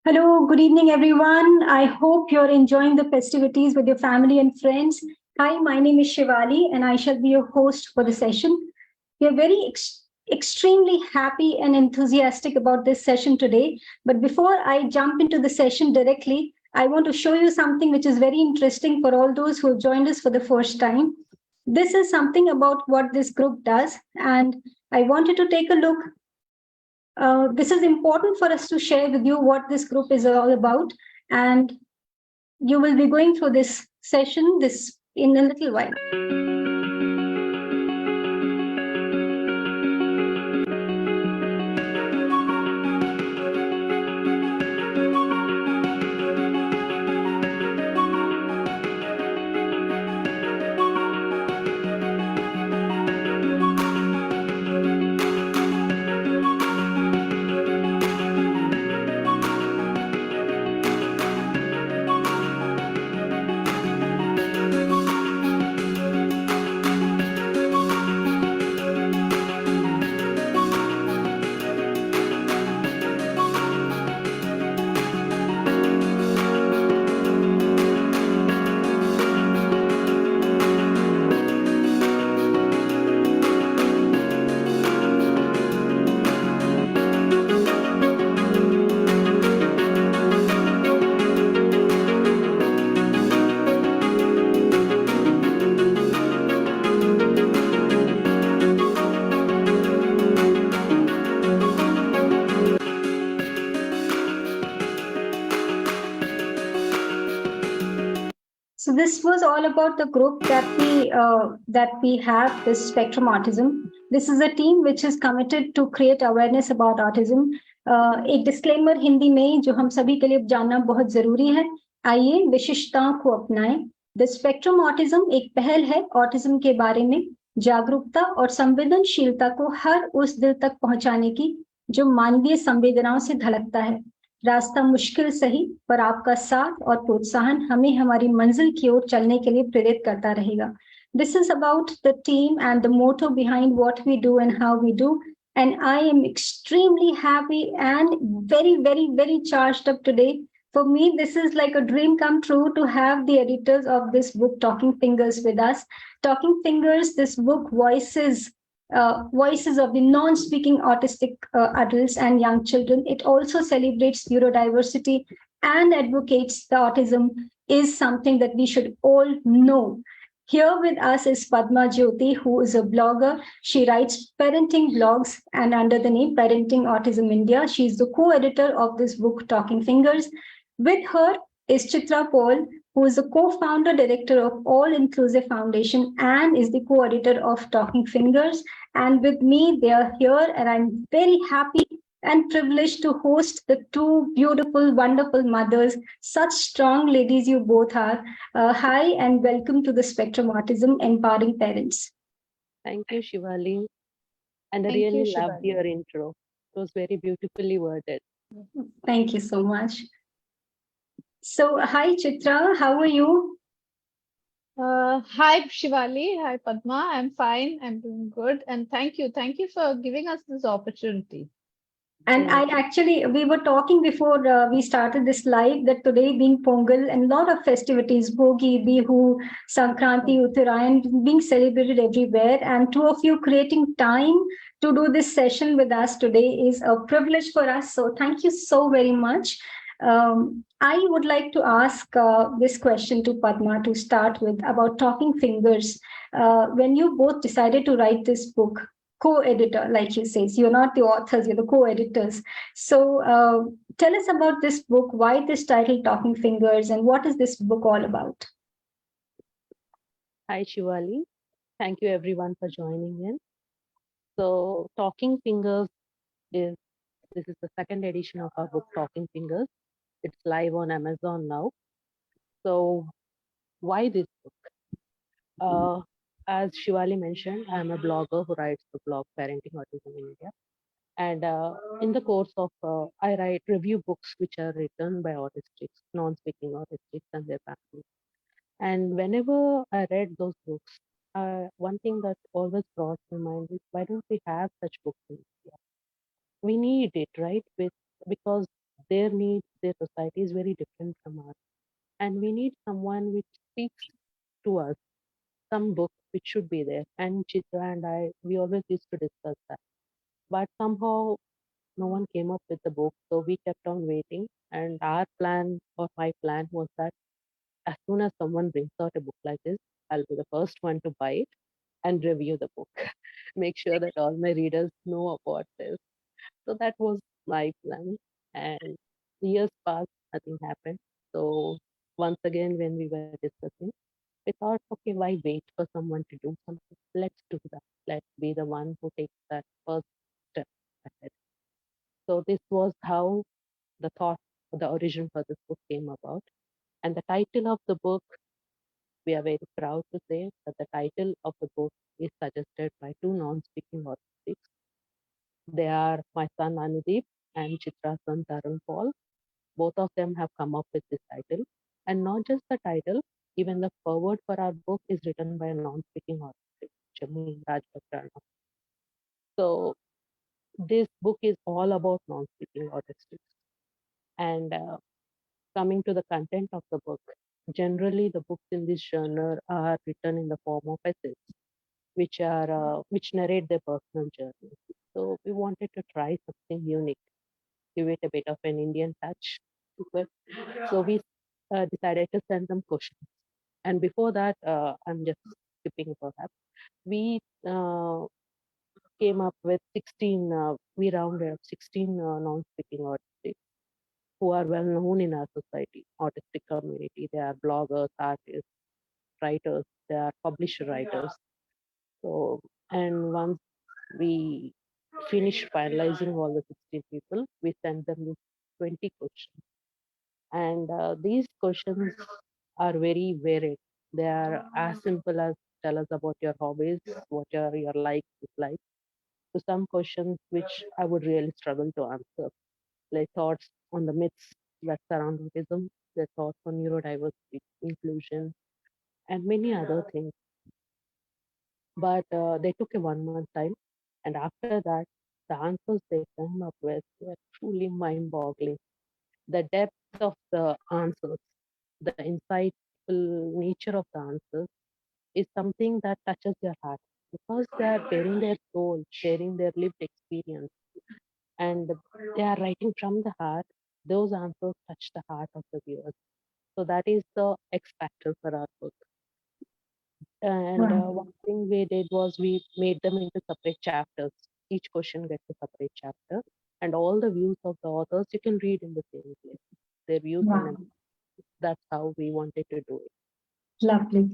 Hello, good evening, everyone. I hope you're enjoying the festivities with your family and friends. Hi, my name is Shivali, and I shall be your host for the session. We are extremely happy and enthusiastic about this session today. But before I jump into the session directly, I want to show you something which is very interesting for all those who have joined us for the first time. This is something about what this group does, and I wanted to take a look. This is important for us to share with you what this group is all about, and you will be going through this session this in a little while. So this was all about the group that we have, this Spectrum Autism. This is a team which is committed to create awareness about autism. एक disclaimer Hindi में जो हम सभी के लिए जानना बहुत जरूरी है. आइए विशिष्टताओं को अपनाएं. द स्पेक्ट्रम ऑटिज्म एक पहल है ऑटिज्म के बारे में जागरूकता और संवेदनशीलता को हर उस दिल तक पहुंचाने की जो मानवीय संवेदनाओं से धड़कता है. रास्ता मुश्किल सही पर आपका साथ और प्रोत्साहन हमें हमारी मंजिल की ओर चलने के लिए प्रेरित करता रहेगा. This is about the team and the motto behind what we do and how we do. And I am extremely happy and very charged up today. For me, this is like a dream come true to have the editors of this book, Talking Fingers, with us. Talking Fingers, this book voices of the non-speaking autistic adults and young children. It also celebrates neurodiversity and advocates the autism is something that we should all know. Here with us is Padma Jyothi, who is a blogger. She writes parenting blogs and under the name Parenting Autism India. She is the co-editor of this book, Talking Fingers. With her is Chitra Paul, who is the co-founder director of All Inclusive Foundation and is the co-editor of Talking Fingers. And with me, they are here, and I'm very happy and privileged to host the two beautiful, wonderful mothers. Such strong ladies you both are. Hi, and welcome to the Spectrum Autism Empowering Parents. Thank you, Shivali. And I Thank you, really loved Shivali. your intro. It was very beautifully worded. Thank you so much. So, hi, Chitra, how are you? Hi, Shivali. Hi, Padma. I'm fine. I'm doing good. And thank you. Thank you for giving us this opportunity. And we were talking before we started this live that today being Pongal and a lot of festivities, Bhogi, Bihu, Sankranti, Uttarayan, being celebrated everywhere. And two of you creating time to do this session with us today is a privilege for us. So thank you so very much. I would like to ask this question to Padma to start with about Talking Fingers. When you both decided to write this book, co-editor, like you say, so you're not the authors, you're the co-editors. So tell us about this book, why this title Talking Fingers, and what is this book all about? Hi, Shivali. Thank you, everyone, for joining in. So, Talking Fingers this is the second edition of our book, Talking Fingers. It's live on Amazon now. So, why this book? As Shivali mentioned, I'm a blogger who writes the blog Parenting Autism in India. And in the course of, I write review books which are written by autistics, non-speaking autistics and their families. And whenever I read those books, one thing that always brought to mind is why don't we have such books in India? We need it, right? Because their needs, their society is very different from ours. And we need someone which speaks to us, some book which should be there. And Chitra and I, we always used to discuss that. But somehow no one came up with the book. So we kept on waiting. And our plan, or my plan, was that as soon as someone brings out a book like this, I'll be the first one to buy it and review the book. Make sure that all my readers know about this. So that was my plan. And years passed, nothing happened. So once again, when we were discussing, we thought, okay, why wait for someone to do something? Let's do that. Let's be the one who takes that first step ahead. So this was how the thought, the origin for this book came about. And the title of the book, we are very proud to say that the title of the book is suggested by two non-speaking autistics. They are my son Anudeep and Chitra's son Tarun Paul. Both of them have come up with this title. And not just the title, even the forward for our book is written by a non-speaking autistic, Jameen Rajpakrana. So this book is all about non-speaking autistics. And coming to the content of the book, generally the books in this genre are written in the form of essays, which narrate their personal journey. So we wanted to try something unique, give it a bit of an Indian touch to it. So we decided to send them questions. And before that, I'm just skipping perhaps. We came up with 16. We rounded up 16 non-speaking autistics who are well known in our society, autistic community. They are bloggers, artists, writers. They are published writers. So, and once we finished finalizing all the 16 people, we sent them with 20 questions. And these questions are very varied. They are as simple as tell us about your hobbies, what are your likes, dislikes, to some questions which I would really struggle to answer, like thoughts on the myths that surround autism, their thoughts on neurodiversity, inclusion, and many other things. But they took a 1 month time, and after that, the answers they came up with were truly mind-boggling. The depth of the answers, the insightful nature of the answers is something that touches your heart because they are sharing their soul, sharing their lived experience, and they are writing from the heart. Those answers touch the heart of the viewers. So that is the X factor for our book. And Wow. one thing we did was we made them into separate chapters. Each question gets a separate chapter, and all the views of the authors you can read in the same place. Their views Wow. and that's how we wanted to do it. Lovely,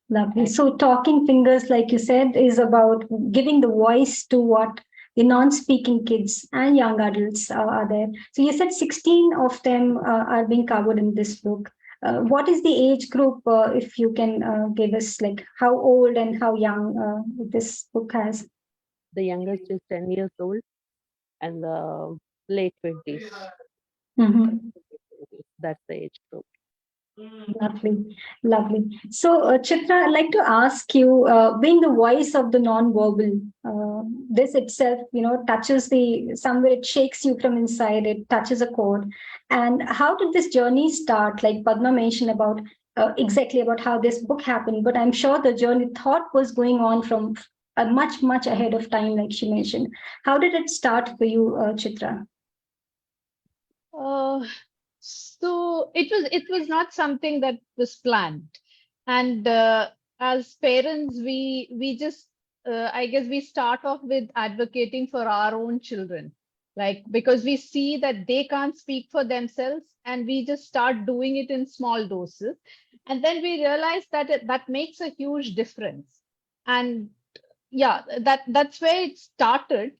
lovely. And So, Talking Fingers, like you said, is about giving the voice to what the non-speaking kids and young adults are there. So, you said 16 of them are being covered in this book. What is the age group, if you can give us, like how old and how young this book has? the youngest is 10 years old, and the late 20s. Mhm. That's the age group. Lovely, lovely. So, Chitra, I'd like to ask you, being the voice of the non-verbal, this itself, touches somewhere it shakes you from inside, it touches a chord. And how did this journey start? Like Padma mentioned about exactly about how this book happened, but I'm sure the journey thought was going on from a much, much ahead of time, like she mentioned. How did it start for you, Chitra? Uh, so it was not something that was planned, and as parents, we just I guess we start off with advocating for our own children, like because we see that they can't speak for themselves, and we just start doing it in small doses, and then we realize that that makes a huge difference, and yeah, that's where it started.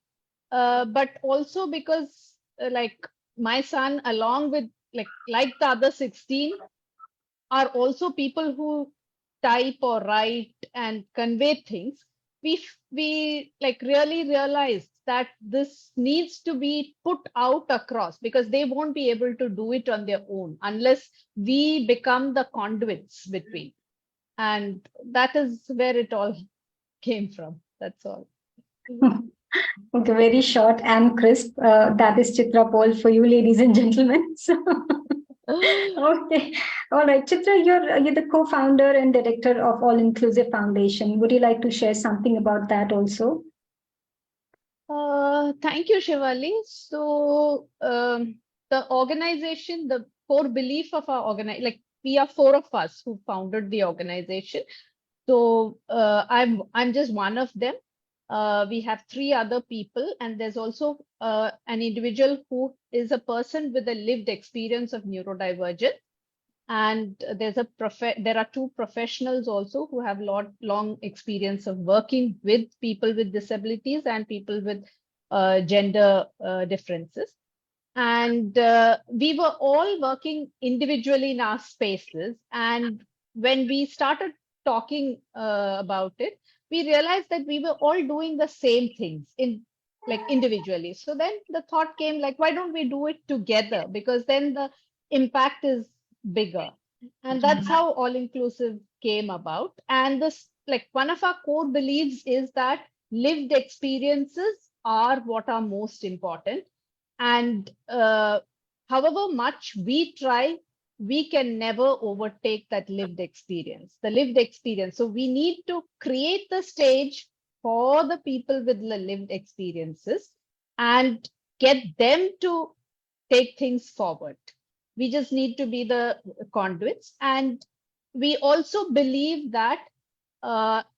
But also because like my son along with like the other 16 are also people who type or write and convey things. We like really realized that this needs to be put out across because they won't be able to do it on their own unless we become the conduits between, and that is where it all came from. That's all. Okay, very short and crisp. That is Chitra Paul for you, ladies and gentlemen. So, okay, all right, Chitra, you're the co-founder and director of All Inclusive Foundation. Would you like to share something about that also? Thank you, Shivali. So, the organization, the core belief of our organization, like we are four of us who founded the organization. So, I'm just one of them. We have three other people, and there's also an individual who is a person with a lived experience of neurodivergence. And there are two professionals also who have long experience of working with people with disabilities and people with gender differences. And we were all working individually in our spaces. And when we started talking about it, we realized that we were all doing the same things in like individually. So then the thought came like, why don't we do it together? Because then the impact is bigger. And that's how all inclusive came about. And this, like, one of our core beliefs is that lived experiences are what are most important. And however much we try, we can never overtake that lived experience, the lived experience. So we need to create the stage for the people with the lived experiences and get them to take things forward. We just need to be the conduits. And we also believe that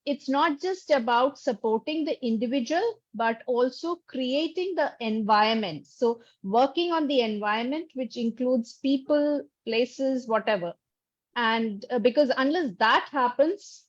it's not just about supporting the individual, but also creating the environment. So, working on the environment, which includes people, places, whatever. And because unless that happens,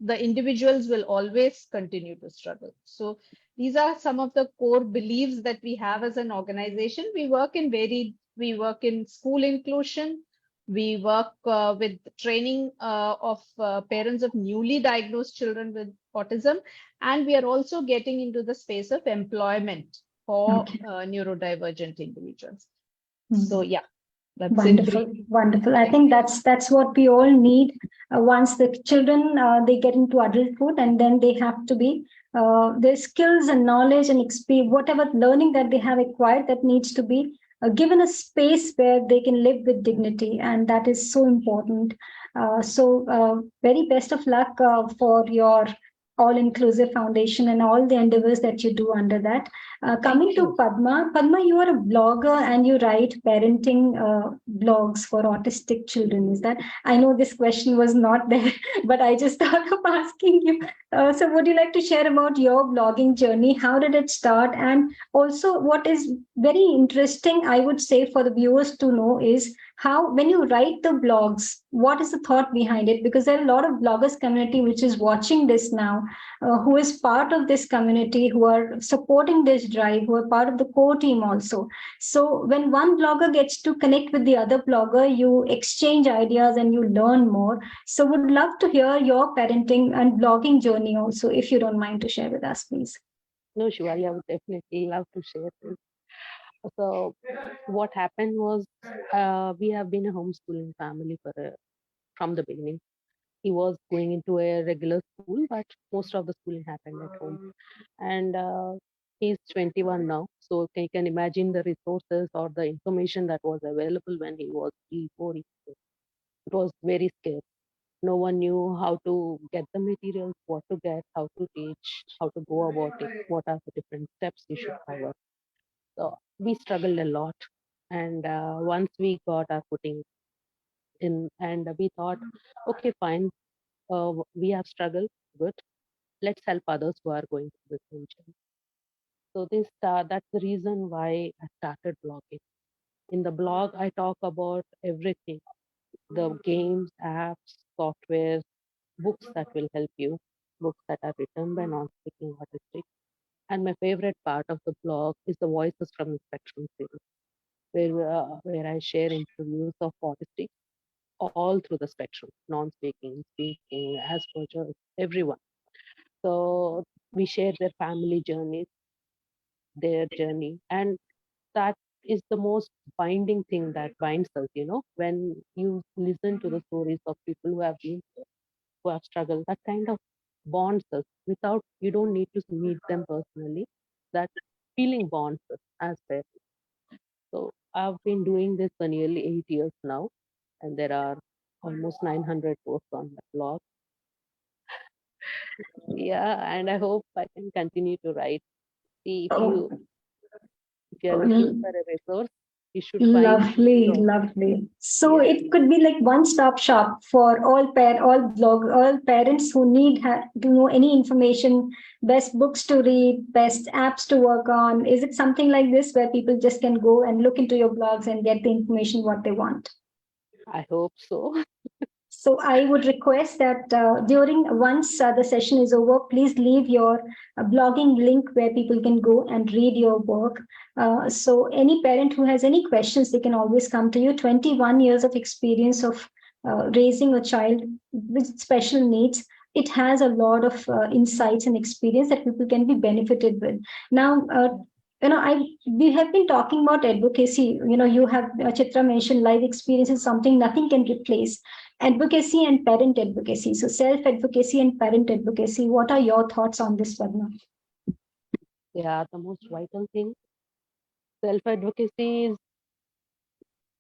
the individuals will always continue to struggle. So, these are some of the core beliefs that we have as an organization. We work in school inclusion, we work with training of parents of newly diagnosed children with autism, and we are also getting into the space of employment for Okay. neurodivergent individuals. Hmm. So, yeah, that's it. Wonderful, wonderful. I think that's what we all need. Once the children they get into adulthood, and then they have to be their skills and knowledge and experience, whatever learning that they have acquired, that needs to be given a space where they can live with dignity, and that is so important. Very best of luck for your all inclusive foundation and all the endeavors that you do under that. Coming to Padma, Padma, you are a blogger and you write parenting blogs for autistic children. Is that? I know this question was not there, but I just thought of asking you. So, would you like to share about your blogging journey? How did it start? And also, what is very interesting, I would say, for the viewers to know is how, when you write the blogs, what is the thought behind it? Because there are a lot of bloggers community which is watching this now, who is part of this community, who are supporting this drive, who are part of the core team also. So when one blogger gets to connect with the other blogger, you exchange ideas and you learn more. So would love to hear your parenting and blogging journey also, if you don't mind to share with us, please. No, Shivali, I would definitely love to share this. So, what happened was we have been a homeschooling family from the beginning. He was going into a regular school, but most of the schooling happened at home. And he's 21 now, so you can imagine the resources or the information that was available when he was 3, 4 years old. It was very scarce. No one knew how to get the materials, what to get, how to teach, how to go about it, what are the different steps you should cover. So we struggled a lot. And once we got our footing in, and we thought, okay, fine, we have struggled, good. Let's help others who are going through the same journey. So that's the reason why I started blogging. In the blog, I talk about everything: the games, apps, software, books that will help you, books that are written by non-speaking autistic. And my favorite part of the blog is the Voices from the Spectrum series, where I share interviews of autistics all through the spectrum, non-speaking, speaking, Asperger, everyone. So we share their family journeys, their journey, and that is the most binding thing that binds us. When you listen to the stories of people who have struggled, that kind of bonds us. Without, you don't need to meet them personally, that feeling bonds us as parents. So I've been doing this for nearly 8 years now, and there are almost 900 posts on my blog. Yeah, and I hope I can continue to write. See, Oh, if you are looking for a resource, you should find. lovely, So, lovely. So yeah, it could be like one-stop shop for all parents who need to know any information, best books to read, best apps to work on. Is it something like this where people just can go and look into your blogs and get the information what they want? I hope so. So I would request that once the session is over, please leave your blogging link where people can go and read your work. So any parent who has any questions, they can always come to you. 21 years of experience of raising a child with special needs. It has a lot of insights and experience that people can be benefited with. Now, we have been talking about advocacy. You have Chitra mentioned life experience is something nothing can replace. Advocacy and parent advocacy. So, self advocacy and parent advocacy. What are your thoughts on this, Padma? Yeah, the most vital thing, self advocacy is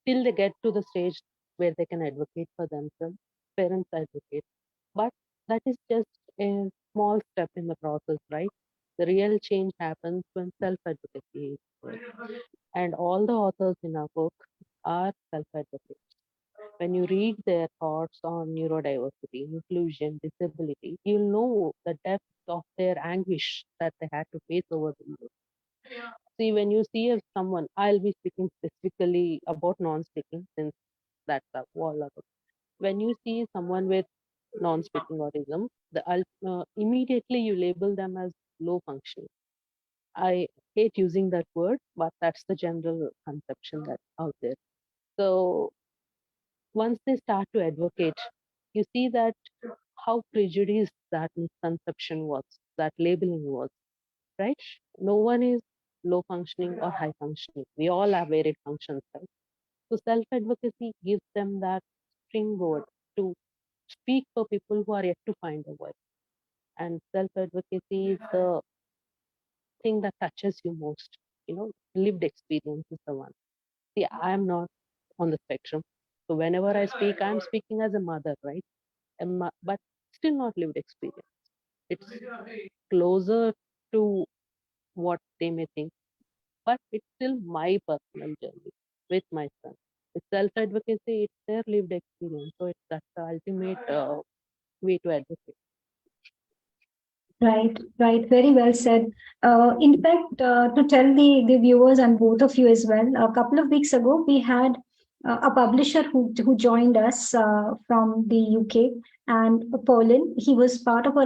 till they get to the stage where they can advocate for themselves, parents advocate. But that is just a small step in the process, right? The real change happens when self advocacy is there. And all the authors in our book are self advocates. When you read their thoughts on neurodiversity, inclusion, disability, you'll know the depth of their anguish that they had to face over the years. See, when you see someone, I'll be speaking specifically about non-speaking since that's a wall of it. When you see someone with non-speaking autism, immediately you label them as low functioning. I hate using that word, but that's the general conception that's out there. So once they start to advocate, you see that how prejudiced that misconception was, that labeling was, right? No one is low functioning or high functioning. We all have varied functions, right? So self advocacy gives them that springboard to speak for people who are yet to find a voice. And self advocacy is the thing that touches you most. Lived experience is the one. See, I am not on the spectrum. So whenever I speak, I'm speaking as a mother, right? But still not lived experience. It's closer to what they may think, but it's still my personal journey with my son. It's self advocacy, it's their lived experience. So that's the ultimate way to advocate. Right, right. Very well said. In fact, to tell the viewers and both of you as well, a couple of weeks ago, we had a publisher who joined us from the UK and Poland. He was part of our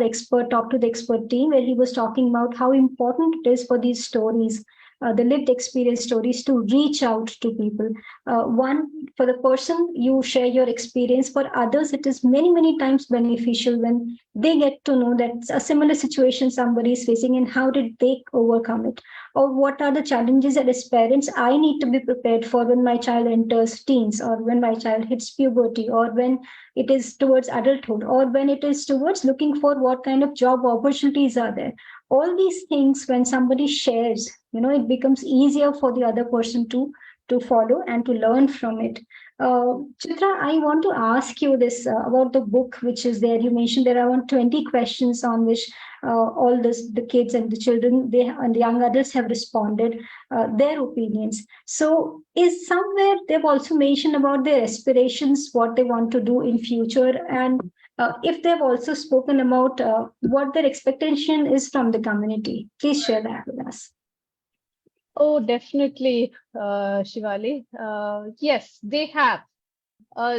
Talk to the Expert team, where he was talking about how important it is for these stories, the lived experience stories, to reach out to people. One, for the person, you share your experience. For others, it is many, many times beneficial when they get to know that a similar situation somebody is facing and how did they overcome it, or what are the challenges that as parents I need to be prepared for when my child enters teens, or when my child hits puberty, or when it is towards adulthood, or when it is towards looking for what kind of job opportunities are there. All these things, when somebody shares, it becomes easier for the other person to follow and to learn from it. Chitra, I want to ask you this about the book which is there. You mentioned there are around 20 questions on which the kids and the children and the young adults have responded their opinions. So, is somewhere they've also mentioned about their aspirations, what they want to do in future, and if they've also spoken about what their expectation is from the community. Please share that with us. Oh, definitely, Shivali. Yes, they have.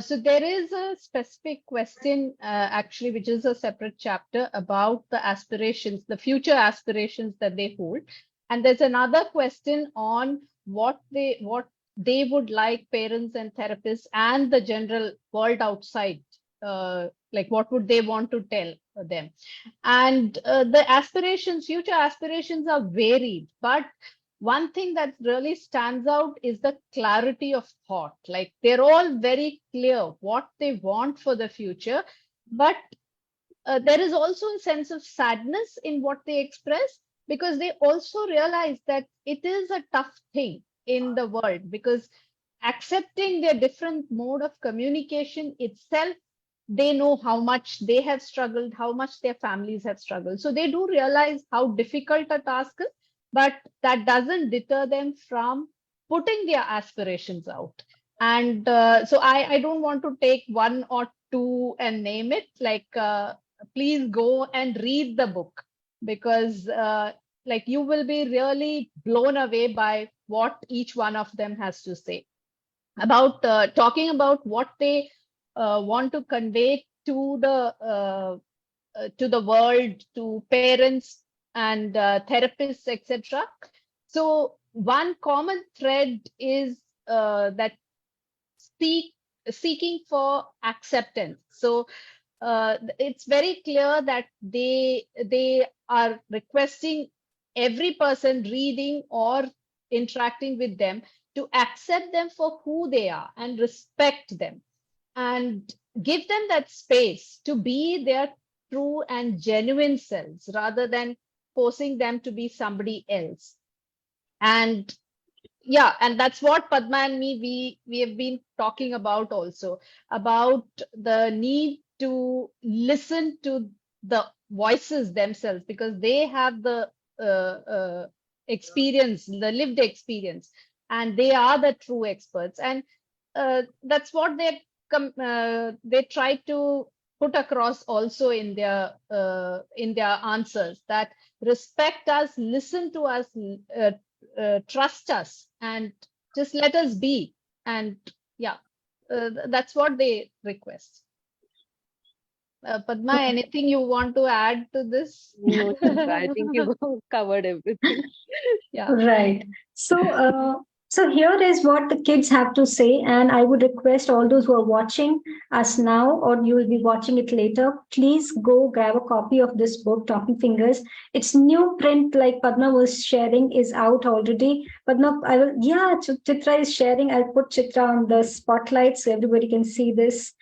So there is a specific question, actually, which is a separate chapter about the aspirations, the future aspirations that they hold. And there's another question on what they would like parents and therapists and the general world outside, like what would they want to tell them. And the aspirations, future aspirations are varied, but one thing that really stands out is the clarity of thought. Like they're all very clear what they want for the future, but there is also a sense of sadness in what they express, because they also realize that it is a tough thing in the world, because accepting their different mode of communication itself, they know how much they have struggled, how much their families have struggled. So they do realize how difficult a task is, but that doesn't deter them from putting their aspirations out. And so I don't want to take one or two and name it. Like, please go and read the book, because like you will be really blown away by what each one of them has to say about talking about what they want to convey to the world, to parents and therapists, etc. So one common thread is that seek, seeking for acceptance. So it's very clear that they are requesting every person reading or interacting with them to accept them for who they are and respect them, and give them that space to be their true and genuine selves rather than forcing them to be somebody else. And yeah, and that's what Padma and me, we have been talking about also, about the need to listen to the voices themselves, because they have the experience, the lived experience, and they are the true experts. And that's what they try to put across also in their answers, that respect us, listen to us, trust us, and just let us be. And yeah, that's what they request. Padma, anything you want to add to this? No, Chitra, I think you covered everything. Yeah. Right. So here is what the kids have to say, and I would request all those who are watching us now, or you will be watching it later, please go grab a copy of this book, Talking Fingers. Its new print, like Padma was sharing, is out already. Padma, I will, yeah, Chitra is sharing. I'll put Chitra on the spotlight so everybody can see this.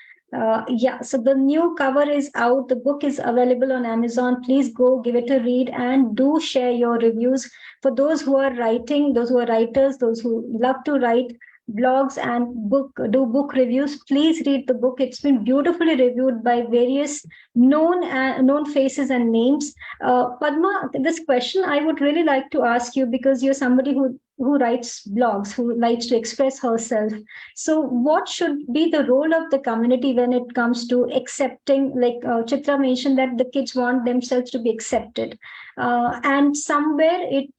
Yeah, so the new cover is out. The book is available on Amazon. Please go give it a read and do share your reviews. For those who are writing, those who are writers, those who love to write blogs and book reviews, please read the book. It's been beautifully reviewed by various known faces and names. Padma, this question I would really like to ask you, because you're somebody who writes blogs, who likes to express herself. So what should be the role of the community when it comes to accepting, like Chitra mentioned that the kids want themselves to be accepted, and somewhere it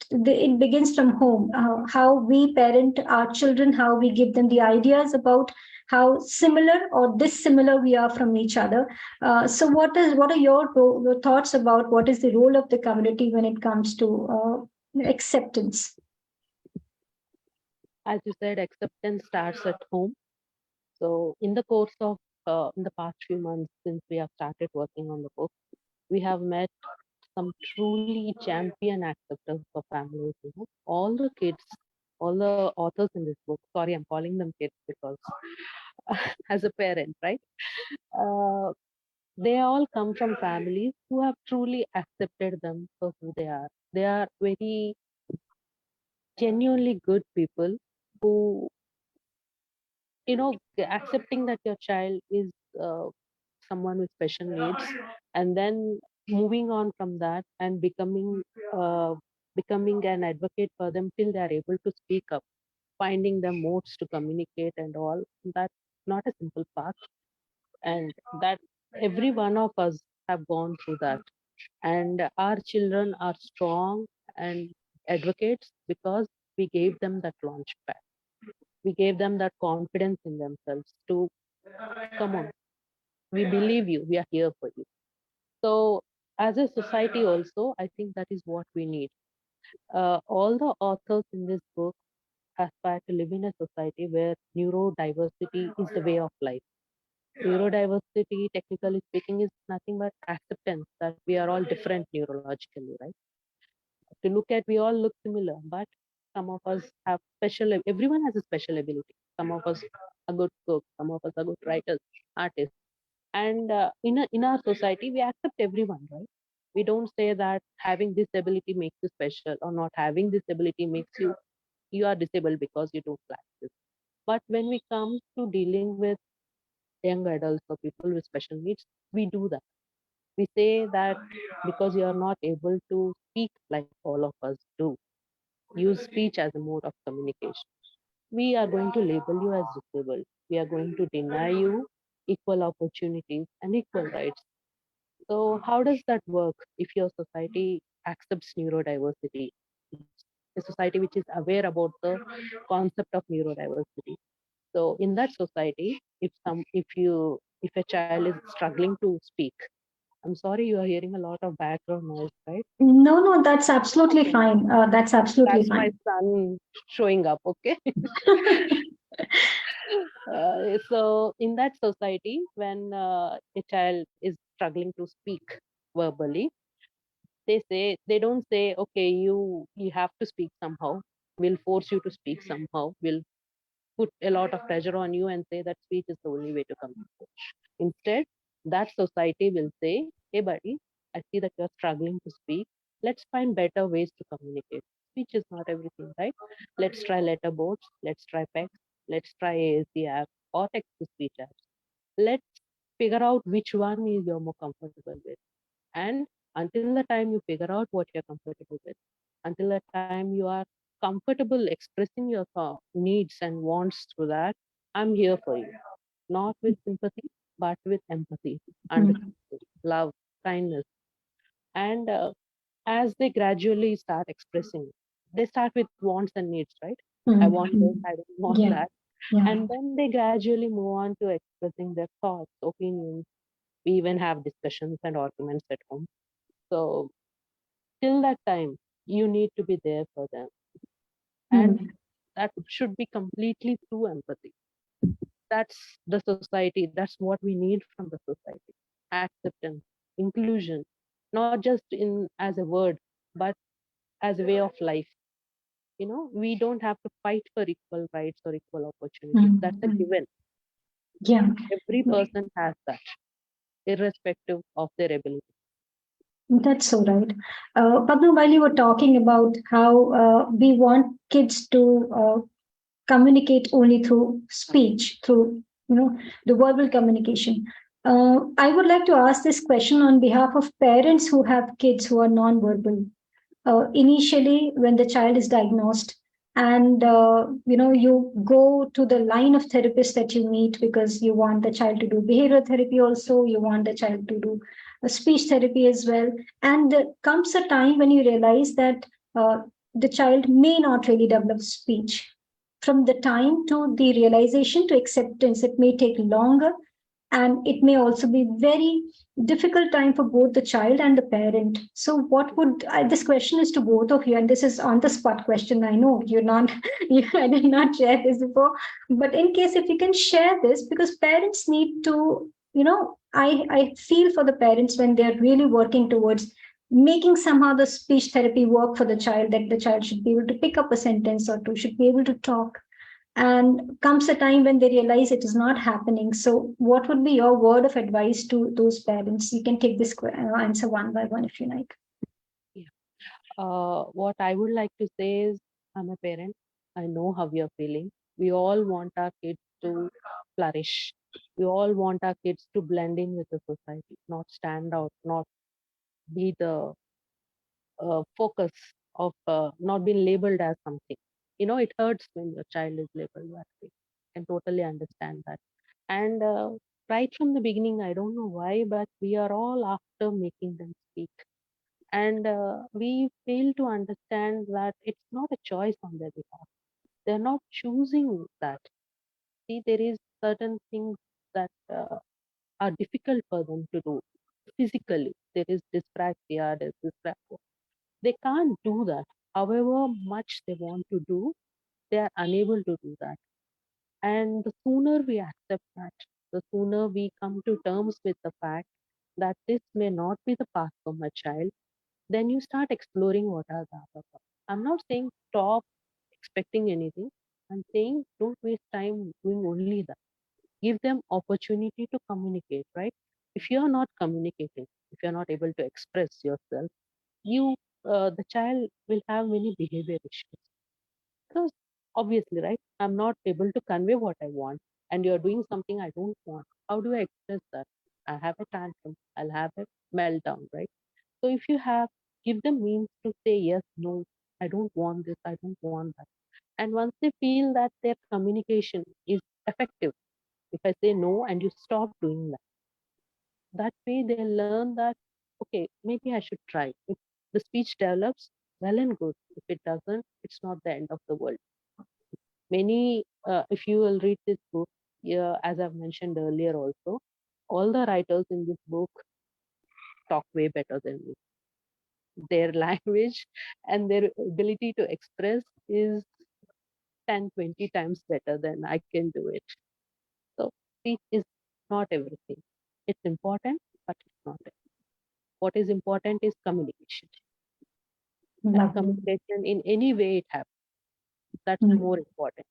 begins from home. How we parent our children, how we give them the ideas about how similar or dissimilar we are from each other. So what are your thoughts about what is the role of the community when it comes to acceptance? As you said, acceptance starts at home. So in the course of in the past few months since we have started working on the book, we have met some truly champion acceptors for families. You know, all the kids, all the authors in this book. Sorry, I'm calling them kids because as a parent, right? Uh, they all come from families who have truly accepted them for who they are. They are very genuinely good people who, you know, accepting that your child is uh, someone with special needs, and then moving on from that and uh, becoming an advocate for them till they are able to speak up, finding the modes to communicate and all. That's not a simple path, and that every one of us have gone through that. And our children are strong and advocates because we gave them that launch pad. We gave them that confidence in themselves to come on, we believe you, we are here for you. So as a society also, I think that is what we need. All the authors in this book aspire to live in a society where neurodiversity is the way of life. Neurodiversity, technically speaking, is nothing but acceptance that we are all different neurologically, right? To look at, we all look similar, but some of us have special, everyone has a special ability. Some of us are good cooks, some of us are good writers, artists. And in our society, we accept everyone, right? We don't say that having this ability makes you special, or not having this ability makes you are disabled because you don't lack this. But when we come to dealing with young adults or people with special needs, we do that. We say that because you are not able to speak like all of us do, use speech as a mode of communication, we are going to label you as disabled. We are going to deny you equal opportunities and equal rights. So, how does that work if your society accepts neurodiversity? A society which is aware about the concept of neurodiversity. So, in that society, if a child is struggling to speak, I'm sorry you are hearing a lot of background noise, right? No, no, that's absolutely fine. That's absolutely That's my fine. son showing up, okay? So in that society, when a child is struggling to speak verbally, they don't say, okay, you have to speak somehow. We'll force you to speak somehow. We'll put a lot of pressure on you and say that speech is the only way to communicate. Instead, that society will say, hey, buddy, I see that you're struggling to speak. Let's find better ways to communicate. Speech is not everything, right? Let's try letterboards. Let's try PECs. Let's try ASD app or text to speech apps. Let's figure out which one is you're more comfortable with. And until the time you figure out what you're comfortable with, until the time you are comfortable expressing your needs and wants through that, I'm here for you. Not with sympathy, but with empathy, Mm, understanding, love, kindness. And as they gradually start expressing, they start with wants and needs, right? I mm, want this, mm. I don't want Yeah, that. yeah. And then they gradually move on to expressing their thoughts, opinions. We even have discussions and arguments at home. So till that time, you need to be there for them. And Mm, that should be completely through empathy. That's the society. That's what we need from the society. Acceptance, inclusion, not just in as a word, but as a way of life. We don't have to fight for equal rights or equal opportunities. mm, That's a mm. given. Yeah. Every person has that, irrespective of their ability. That's so right. Padma, while you were talking about how we want kids to communicate only through speech, through the verbal communication, I would like to ask this question on behalf of parents who have kids who are non-verbal. Initially when the child is diagnosed, and you go to the line of therapists that you meet because you want the child to do behavioral therapy, also you want the child to do speech therapy as well, and there comes a time when you realize that the child may not really develop speech. From the time to the realization to acceptance, it may take longer, and it may also be very difficult time for both the child and the parent. So what would this question is to both of you, and this is on the spot question. I know you're not I did not share this before, but in case if you can share this, because parents need to, I feel for the parents when they're really working towards making somehow the speech therapy work for the child, that the child should be able to pick up a sentence or two, should be able to talk, and comes a time when they realize it is not happening. So what would be your word of advice to those parents? You can take this answer one by one if you like. Yeah. What I would like to say is, I'm a parent. I know how you're feeling. We all want our kids to flourish. We all want our kids to blend in with the society, not stand out, not be the focus of not being labeled as something. It hurts when your child is labeled that way. I can totally understand that. And right from the beginning, I don't know why, but we are all after making them speak. And we fail to understand that it's not a choice on their behalf. They're not choosing that. See, there is certain things that are difficult for them to do physically. There is dyspraxia, there's dyspraxia. They can't do that. However much they want to do, they are unable to do that. And the sooner we accept that, the sooner we come to terms with the fact that this may not be the path for my child, then you start exploring what are the other paths. I'm not saying stop expecting anything. I'm saying don't waste time doing only that. Give them opportunity to communicate, right? If you are not communicating, if you're not able to express yourself, the child will have many behavior issues. Because obviously, right, I'm not able to convey what I want, and you're doing something I don't want. How do I express that? I have a tantrum, I'll have a meltdown, right? So if you give them means to say yes, no, I don't want this, I don't want that. And once they feel that their communication is effective, if I say no and you stop doing that, that way they learn that, okay, maybe I should try. If the speech develops, well and good. If it doesn't, it's not the end of the world. If you will read this book, yeah, as I've mentioned earlier also, all the writers in this book talk way better than me. Their language and their ability to express is 10, 20 times better than I can do it. So speech is not everything. It's important, but it's not everything. What is important is communication. And Lovely. communication in any way it happens. That's Mm. more important.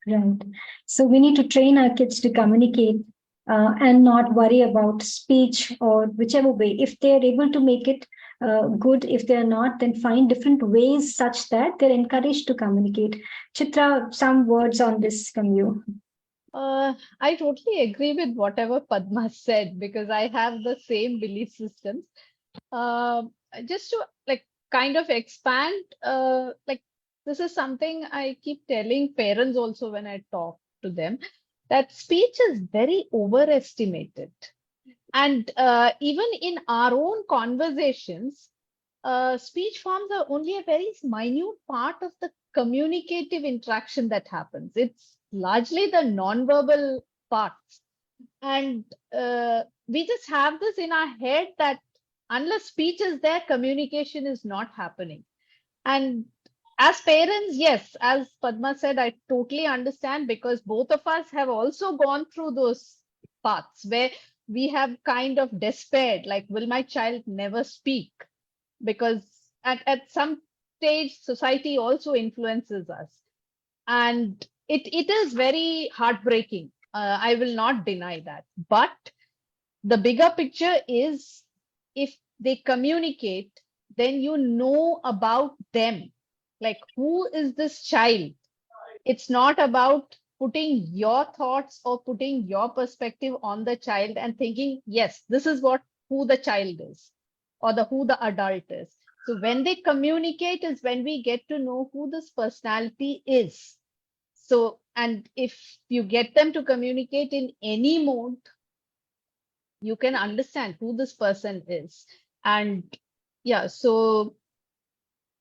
Right. So we need to train our kids to communicate and not worry about speech or whichever way. If they're able to make it good, if they're not, then find different ways such that they're encouraged to communicate. Chitra, some words on this from you. I totally agree with whatever Padma said because I have the same belief systems. Just to like kind of expand, like this is something I keep telling parents also when I talk to them, that speech is very overestimated. And even in our own conversations, speech forms are only a very minute part of the communicative interaction that happens. It's largely the nonverbal parts. And we just have this in our head that unless speech is there, communication is not happening. And as parents, yes, as Padma said, I totally understand because both of us have also gone through those paths where we have kind of despaired, like, will my child never speak? Because at some stage, society also influences us. And it is very heartbreaking. I will not deny that. But the bigger picture is if they communicate, then you know about them. Like, who is this child? It's not about putting your thoughts or putting your perspective on the child and thinking, yes, this is who the child is or who the adult is. So when they communicate is when we get to know who this personality is. So, and if you get them to communicate in any mode, you can understand who this person is. And yeah, so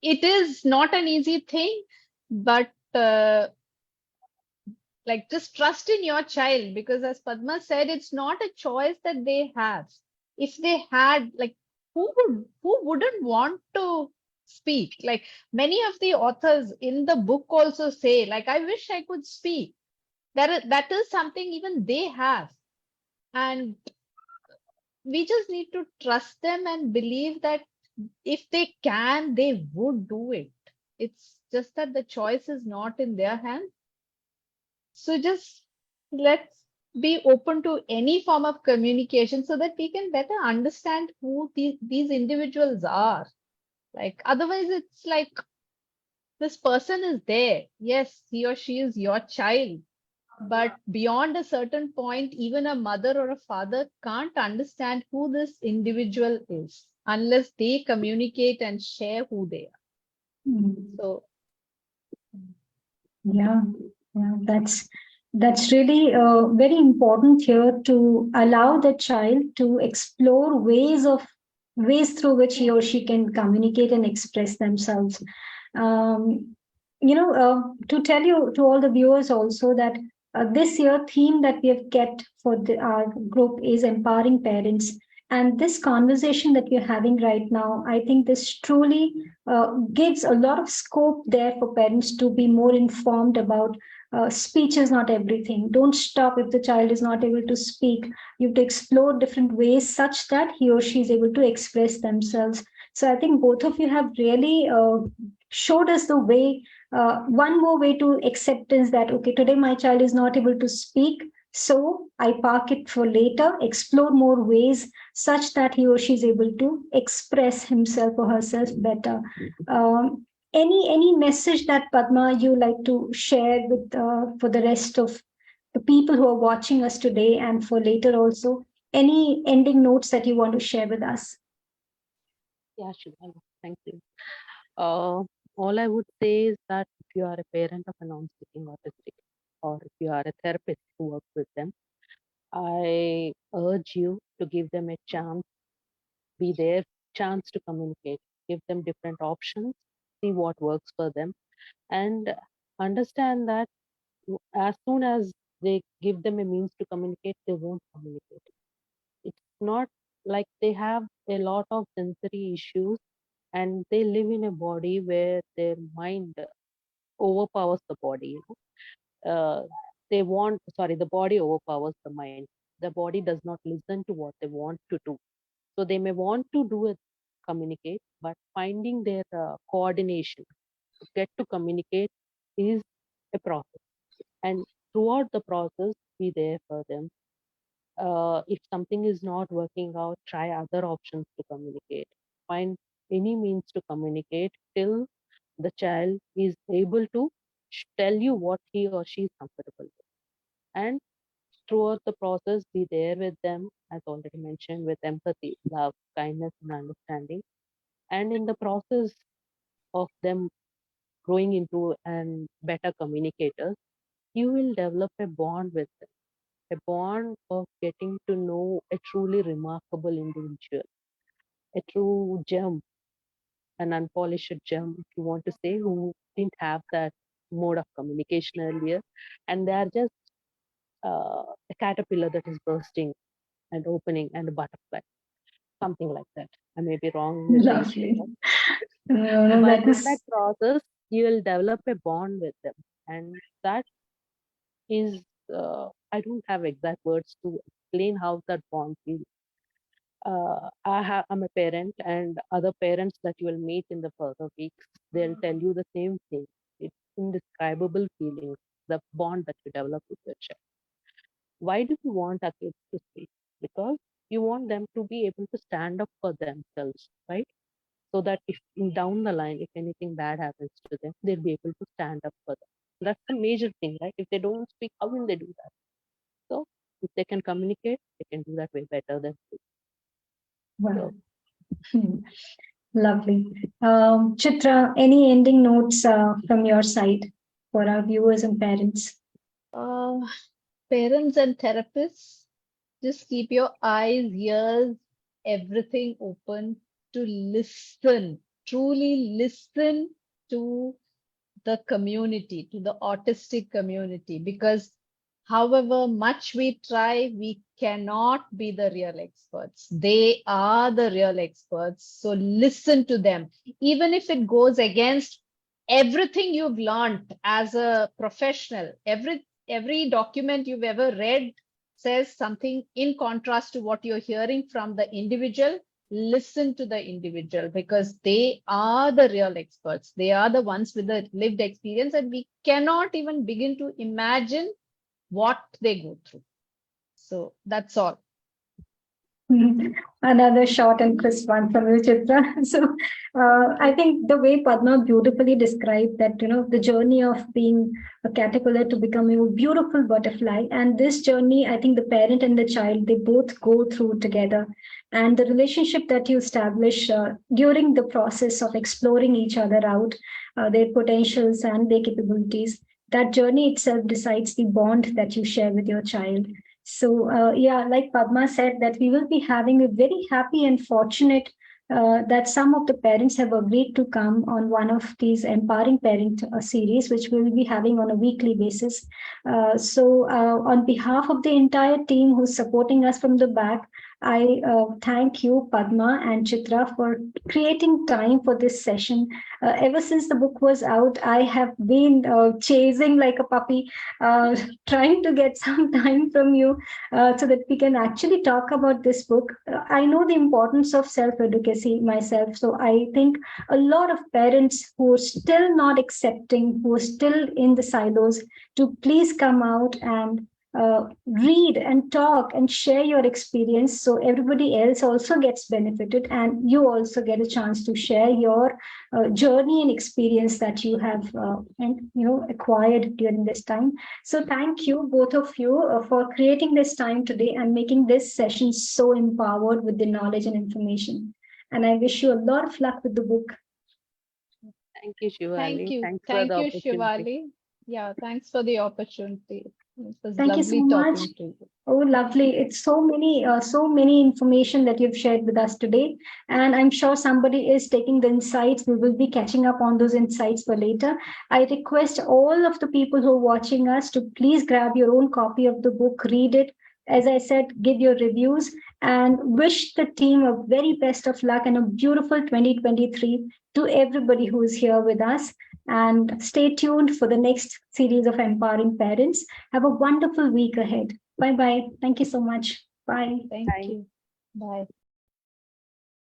it is not an easy thing, but like just trust in your child, because as Padma said, it's not a choice that they have. If they had, like, who wouldn't want to speak? Like many of the authors in the book also say, like, I wish I could speak. That is something even they have. And we just need to trust them and believe that if they can, they would do it. It's just that the choice is not in their hands. So just let's be open to any form of communication so that we can better understand who these individuals are. Like otherwise, it's like this person is there. Yes, he or she is your child. But beyond a certain point, even a mother or a father can't understand who this individual is unless they communicate and share who they are. Mm. So, Yeah, that's really very important here to allow the child to explore ways through which he or she can communicate and express themselves. Um, to tell you to all the viewers also that this year theme that we have kept for our group is empowering parents. And this conversation that we're having right now, I think this truly gives a lot of scope there for parents to be more informed about speech is not everything. Don't stop if the child is not able to speak. You have to explore different ways such that he or she is able to express themselves. So I think both of you have really showed us the way, one more way to acceptance that, okay, today my child is not able to speak. So I park it for later, explore more ways such that he or she is able to express himself or herself better. Any message that Padma you like to share with for the rest of the people who are watching us today and for later also? Any ending notes that you want to share with us? Yeah, sure. Thank you. Uh, all I would say is that if you are a parent of a non-speaking autistic, or if you are a therapist who works with them, I urge you to give them a chance, be their chance to communicate, give them different options, see what works for them, and understand that as soon as they give them a means to communicate, they won't communicate. It's not like they have a lot of sensory issues and they live in a body where their mind overpowers the body. They want, sorry, the body overpowers the mind. The body does not listen to what they want to do. So they may want to do it, communicate, but finding their coordination to get to communicate is a process. And throughout the process, be there for them. If something is not working out, try other options to communicate. Find any means to communicate till the child is able to tell you what he or she is comfortable with. And throughout the process, be there with them, as already mentioned, with empathy, love, kindness, and understanding. And in the process of them growing into and better communicators, you will develop a bond with them, a bond of getting to know a truly remarkable individual, a true gem, an unpolished gem, if you want to say, who didn't have that mode of communication earlier. And they are just a caterpillar that is bursting and opening and a butterfly, something like that. I may be wrong with the issue, Lovely. No, no, but that in that is process, you will develop a bond with them. And that is, I don't have exact words to explain how that bond feels. I'm a parent, and other parents that you will meet in the further weeks, they'll tell you the same thing. It's indescribable feelings, the bond that you develop with your child. Why do you want our kids to speak? Because you want them to be able to stand up for themselves, right? So that if down the line, if anything bad happens to them, they'll be able to stand up for them. That's the major thing, right? If they don't speak, how will they do that? So if they can communicate, they can do that way better than me. wow. So Lovely. Chitra, any ending notes from your side for our viewers and parents? Uh, Parents and therapists, just keep your eyes, ears, everything open to listen, truly listen to the community, to the autistic community, because however much we try, we cannot be the real experts. They are the real experts. So listen to them, even if it goes against everything you've learned as a professional. Every document you've ever read says something in contrast to what you're hearing from the individual. Listen to the individual, because they are the real experts. They are the ones with the lived experience, and we cannot even begin to imagine what they go through. So that's all. Another short and crisp one from you, Chitra. So, I think the way Padma beautifully described that, the journey of being a caterpillar to become a beautiful butterfly. And this journey, I think the parent and the child, they both go through together. And the relationship that you establish during the process of exploring each other out, their potentials and their capabilities, that journey itself decides the bond that you share with your child. So, yeah, like Padma said, that we will be having a very happy and fortunate that some of the parents have agreed to come on one of these empowering parent series, which we will be having on a weekly basis. On behalf of the entire team who's supporting us from the back, I thank you, Padma and Chitra, for creating time for this session. Ever since the book was out, I have been chasing like a puppy, trying to get some time from you so that we can actually talk about this book. I know the importance of self advocacy myself. So I think a lot of parents who are still not accepting, who are still in the silos, to please come out and read and talk and share your experience, so everybody else also gets benefited, and you also get a chance to share your journey and experience that you have acquired during this time. So thank you, both of you, for creating this time today and making this session so empowered with the knowledge and information. And I wish you a lot of luck with the book. Thank you, Shivali. Thank you. Thanks for Thank the you, opportunity. Shivali. Yeah, thanks for the opportunity. It was Thank you lovely so much. talking to you. Oh, lovely. It's so many information that you've shared with us today. And I'm sure somebody is taking the insights. We will be catching up on those insights for later. I request all of the people who are watching us to please grab your own copy of the book, read it. As I said, give your reviews, and wish the team a very best of luck and a beautiful 2023 to everybody who is here with us. And stay tuned for the next series of Empowering Parents. Have a wonderful week ahead. Bye-bye. Thank you so much. Bye. Thank Bye. you. Bye.